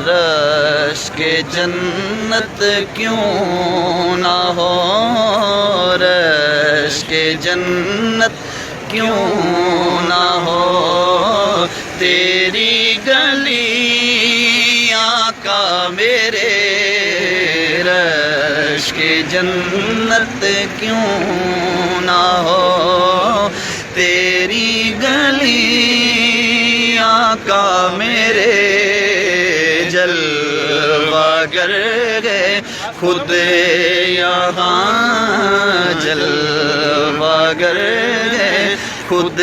رشک جنت کیوں نہ ہو، رشک جنت کیوں نہ ہو، تیری گلی آقا میرے، رشک جنت کیوں نہ ہو، تیری گلی آقا میرے، جلوہ گر گئے خود یہاں، جلوہ گر گئے خود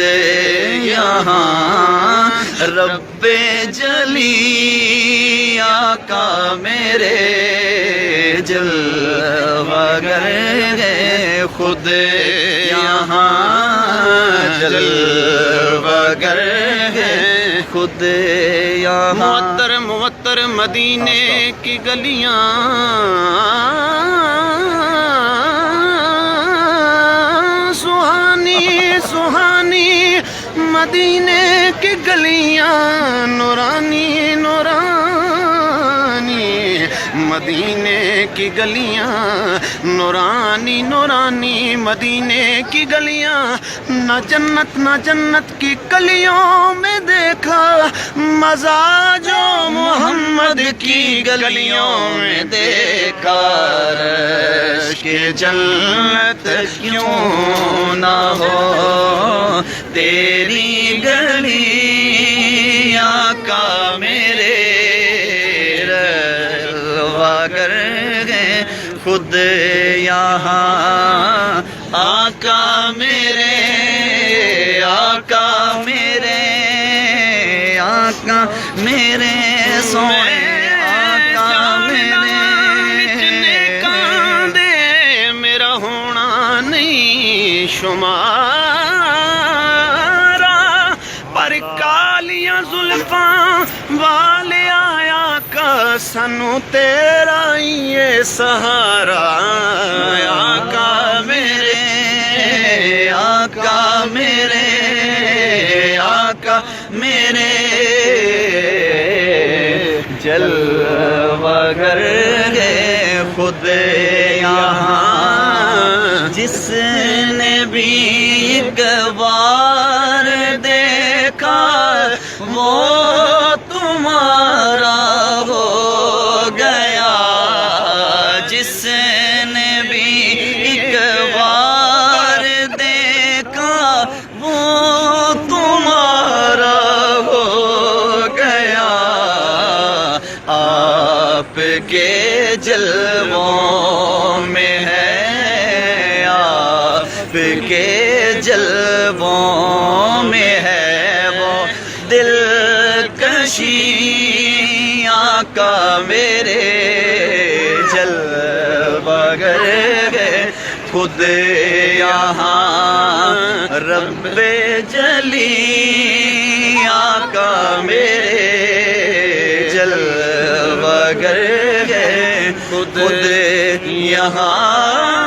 یہاں، رب جلی آقا میرے، جلوہ گر گئے خود یہاں، جلوہ گر گئے خود یہاں۔ معطر معطر مدینے کی گلیاں، سہانی سہانی مدینے کی گلیاں، نورانی نورانی مدینے کی گلیاں، نورانی نورانی مدینے کی گلیاں، نہ جنت کی کلیوں میں دیکھا مزہ جو محمد کی گلیوں میں دیکھا، رشک جنت کیوں نہ ہو، تیری گلی آقا میرے، جلوہ گر گئے خود یہاں، آقا میرے، آقا میرے، آقا میرے سونے آقا میرے، کاندے میرا ہونا نہیں شمارا، پر کالیاں زلفاں والے آیا کا سنو تیرا یہ سہارا، آقا میرے، آقا میرے، آقا میرے، جلوہ گر گئے خود یہاں، جس نے بھی ایک بار دیکھا وہ تمہارا ہو گیا، جس نے بھی ایک بار دیکھا وہ تمہارا ہو گیا، آپ کے جلووں میں ہے، آپ کے جلووں میں ہے وہ دلکشی آقا میرے، جلوہ گر گئے خود یہاں، رب جلی آقا میرے، جلوہ گر گئے خود یہاں۔